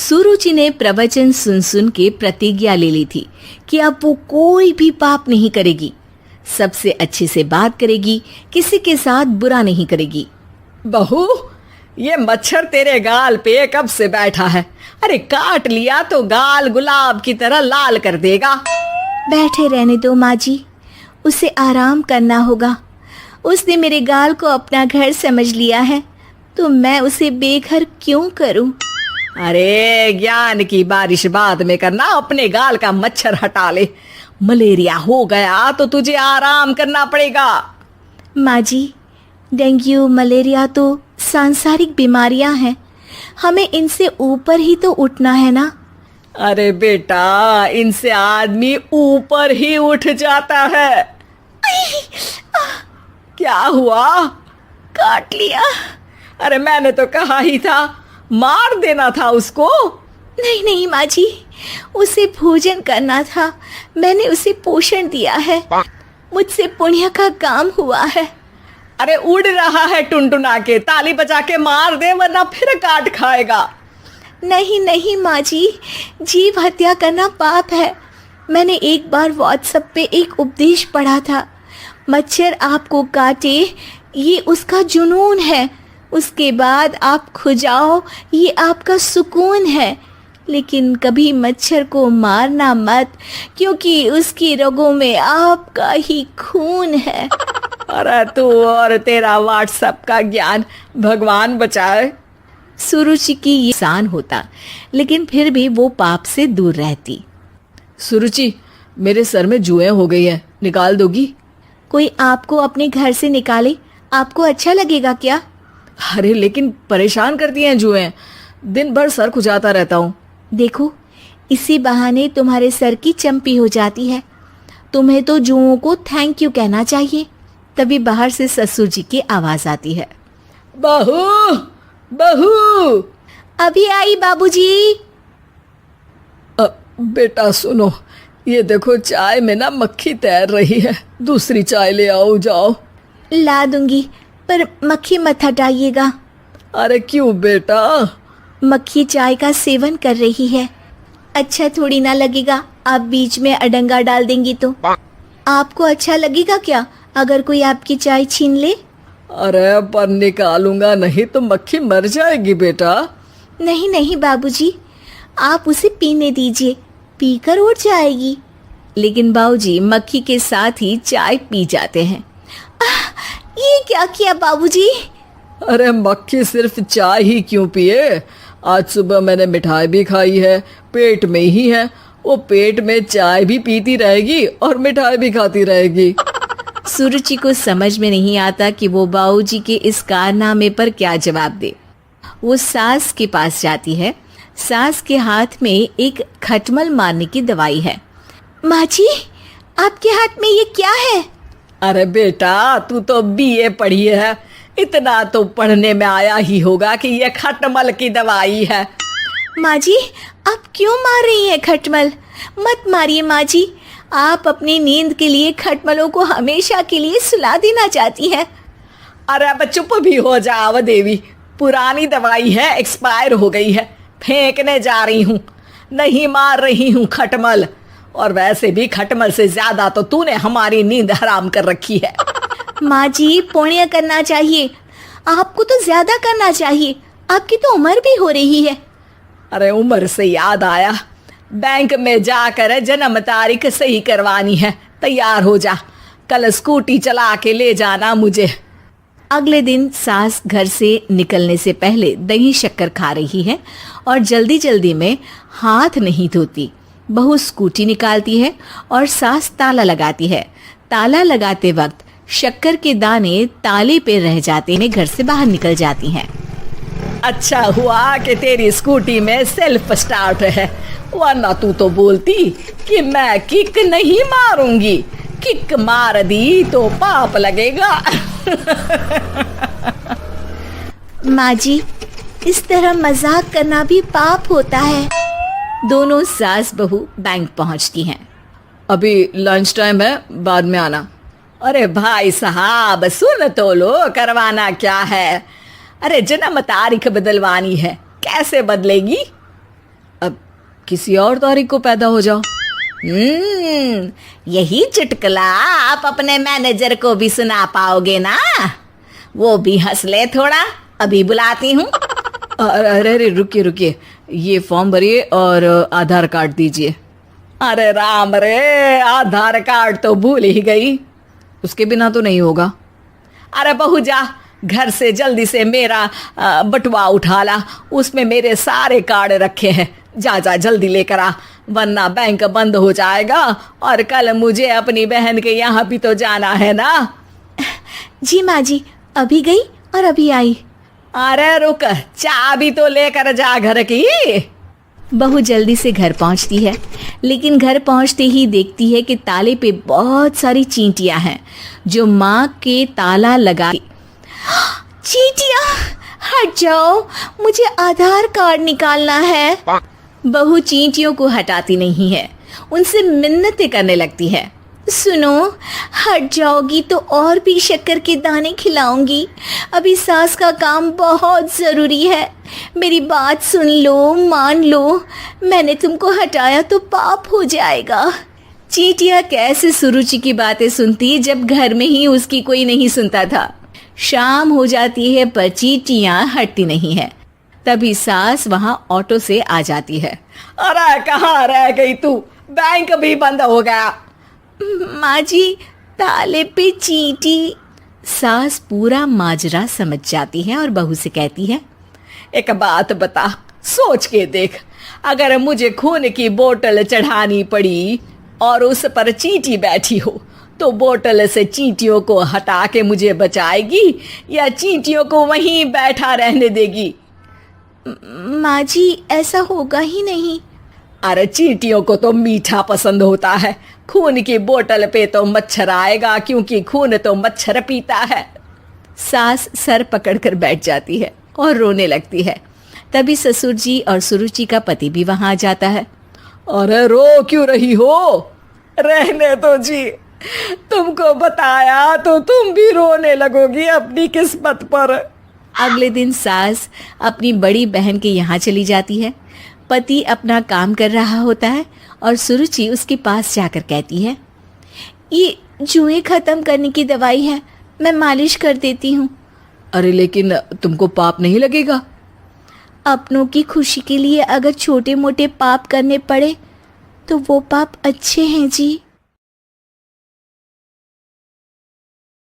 सुरुचि ने प्रवचन सुन सुन के प्रतिज्ञा ले ली थी कि अब वो कोई भी पाप नहीं करेगी, सबसे अच्छे से बात करेगी, किसी के साथ बुरा नहीं करेगी। बहू, ये मच्छर तेरे गाल पे कब से बैठा है? अरे काट लिया तो गाल गुलाब की तरह लाल कर देगा। बैठे रहने दो माँ जी, उसे आराम करना होगा। उसने मेरे गाल को अपना घर समझ लिया है, तो मैं उसे बेघर क्यों करूं? अरे ज्ञान की बारिश बाद में करना, अपने गाल का मच्छर हटा ले। मलेरिया हो गया तो तुझे आराम करना पड़ेगा। माँ जी, डेंगू मलेरिया तो सांसारिक बीमारियां हैं, हमें इनसे ऊपर ही तो उठना है ना। अरे बेटा, इनसे आदमी ऊपर ही उठ जाता है। क्या हुआ? काट लिया। अरे मैंने तो कहा ही था, मार देना था उसको। नहीं नहीं माँ जी, उसे भोजन करना था, मैंने उसे पोषण दिया है, मुझसे पुण्य का काम हुआ है। अरे उड़ रहा है टुनटुना के, ताली बजा के मार दे वरना फिर काट खाएगा। नहीं नहीं माँ जी, जीव हत्या करना पाप है। मैंने एक बार व्हाट्सएप पे एक उपदेश पढ़ा था, मच्छर आपको काटे ये उसका जुनून है, उसके बाद आप खुजाओ ये आपका सुकून है, लेकिन कभी मच्छर को मारना मत, क्योंकि उसकी रगों में आपका ही खून है। अरे तू और तेरा व्हाट्सएप का ज्ञान, भगवान बचाए। सुरुचि की ये सान होता, लेकिन फिर भी वो पाप से दूर रहती। सुरुचि, मेरे सर में जुएं हो गई है, निकाल दोगी? कोई आपको अपने घर से निकाले, आपको अच्छा लगेगा क्या? अरे लेकिन परेशान करती हैं जुएं, दिन भर सर खुजाता रहता हूँ। देखो, इसी बहाने तुम्हारे सर की चंपी हो जाती है। तुम्हें तो जुओं को थैंक यू कहना चाहिए। तभी बाहर से ससुर जी की आवाज आती है। बहू, बहू। अभी आई बाबूजी। बेटा सुनो, ये देखो चाय में ना मक्खी तैर रही है, दूसरी चाय ले आओ जाओ। ला दूंगी, पर मक्खी मत हटाइएगा। अरे क्यों बेटा? मक्खी चाय का सेवन कर रही है, अच्छा थोड़ी ना लगेगा आप बीच में अडंगा डाल देंगी तो। आपको अच्छा लगेगा क्या अगर कोई आपकी चाय छीन ले? अरे पर निकालूंगा नहीं तो मक्खी मर जाएगी बेटा। नहीं नहीं बाबूजी, आप उसे पीने दीजिए, पीकर उड़ जाएगी। लेकिन बाबूजी मक्खी के साथ ही चाय पी जाते हैं। ये क्या किया बाबूजी? अरे मक्खी सिर्फ चाय ही क्यों पिए, आज सुबह मैंने मिठाई भी खाई है, पेट में ही है, वो पेट में चाय भी पीती रहेगी और मिठाई भी खाती रहेगी। सुरुचि को समझ में नहीं आता कि वो बाबूजी के इस कारनामे पर क्या जवाब दे। वो सास के पास जाती है। सास के हाथ में एक खटमल मारने की दवाई है। माँ जी, आपके हाथ में ये क्या है? अरे बेटा, तू तो बीए पढ़ी है, इतना तो पढ़ने में आया ही होगा कि ये खटमल की दवाई है। माँ जी, आप क्यों मार रही हैं खटमल? मत मारिए माँ जी, आप अपनी नींद के लिए खटमलों को हमेशा के लिए सुला देना चाहती हैं। अरे अब चुप भी हो जाओ देवी, पुरानी दवाई है, एक्सपायर हो गई है, फेंकने जा रही हूँ, नहीं मार रही हूँ खटमल। और वैसे भी खटमल से ज्यादा तो तूने हमारी नींद हराम कर रखी है। माँ जी, पुण्य करना चाहिए, आपको तो ज्यादा करना चाहिए, आपकी तो उम्र भी हो रही है। अरे उम्र से याद आया, बैंक में जाकर जन्म तारीख सही करवानी है, तैयार हो जा, कल स्कूटी चला के ले जाना मुझे। अगले दिन सास घर से निकलने से पहले दही शक्कर खा रही है और जल्दी जल्दी में हाथ नहीं धोती। बहू स्कूटी निकालती है और सास ताला लगाती है। ताला लगाते वक्त शक्कर के दाने ताले पे रह जाते हैं, घर से बाहर निकल जाती हैं। अच्छा हुआ कि तेरी स्कूटी में सेल्फ स्टार्ट है, वरना तू तो बोलती कि मैं किक नहीं मारूंगी, किक मार दी तो पाप लगेगा। माँ जी, इस तरह मजाक करना भी पाप होता है। दोनों सास बहू बैंक पहुंचती हैं। अभी लंच टाइम है, बाद में आना। अरे भाई साहब सुन तो लो, करवाना क्या है? अरे जन्म तारीख बदलवानी है, कैसे बदलेगी? किसी और तारीख को पैदा हो जाओ। यही चुटकुला आप अपने मैनेजर को भी सुना पाओगे ना? वो भी हंस ले थोड़ा, अभी बुलाती हूँ। अरे अरे रुकिए रुकिए, ये फॉर्म भरिए और आधार कार्ड दीजिए। अरे राम रे, आधार कार्ड तो भूल ही गई, उसके बिना तो नहीं होगा। अरे बहू जा घर से जल्दी से मेरा बटुआ उठा ला, उसमें मेरे सारे कार्ड रखे हैं। जा जा जल्दी लेकर आ, वरना बैंक बंद हो जाएगा और कल मुझे अपनी बहन के यहाँ भी तो जाना है ना। जी माँ जी, अभी गई और अभी आई। अरे रुक, चाबी तो लेकर जा घर की। बहू जल्दी से घर पहुंचती है, लेकिन घर पहुंचते ही देखती है कि ताले पे बहुत सारी चींटियां हैं जो माँ के ताला लगा। चींटियां, हट जाओ, मुझे आधार कार्ड निकालना है। बहू चींटियों को हटाती नहीं है, उनसे मिन्नतें करने लगती है। सुनो, हट जाओगी तो और भी शक्कर के दाने खिलाऊंगी। अभी सास का काम बहुत ज़रूरी है, मेरी बात सुन लो, मान लो। मैंने तुमको हटाया तो पाप हो जाएगा। चींटियाँ कैसे सुरुचि की बातें सुनती जब घर में ही उसकी कोई नहीं सुनता था। शाम हो जाती है पर चींटियाँ हटती नहीं है। तभी सास वहाँ ऑटो से आ जाती है। अरे कहाँ रह गई तू, बैंक भी बंद हो गया। माँ जी, ताले पे चींटी। सास पूरा माजरा समझ जाती है और बहू से कहती है, एक बात बता, सोच के देख, अगर मुझे खून की बोतल चढ़ानी पड़ी और उस पर चींटी बैठी हो तो बोतल से चींटियों को हटा के मुझे बचाएगी या चींटियों को वहीं बैठा रहने देगी? माँ जी, ऐसा होगा ही नहीं। अरे चींटियों को तो मीठा पसंद होता है, खून की बोतल पे तो मच्छर आएगा क्योंकि खून तो मच्छर पीता है। सास सर पकड़कर बैठ जाती है और रोने लगती है। तभी ससुर जी और सुरुचि का पति भी वहां आ जाता है। अरे रो क्यों रही हो? रहने दो जी, तुमको बताया तो तुम भी रोने लगोगी अपनी किस्मत पर। अगले दिन सास अपनी बड़ी बहन के यहाँ चली जाती है। पति अपना काम कर रहा होता है और सुरुचि उसके पास जाकर कहती है, ये जुएं खत्म करने की दवाई है, मैं मालिश कर देती हूँ। अरे लेकिन तुमको पाप नहीं लगेगा? अपनों की खुशी के लिए अगर छोटे मोटे पाप करने पड़े तो वो पाप अच्छे हैं जी।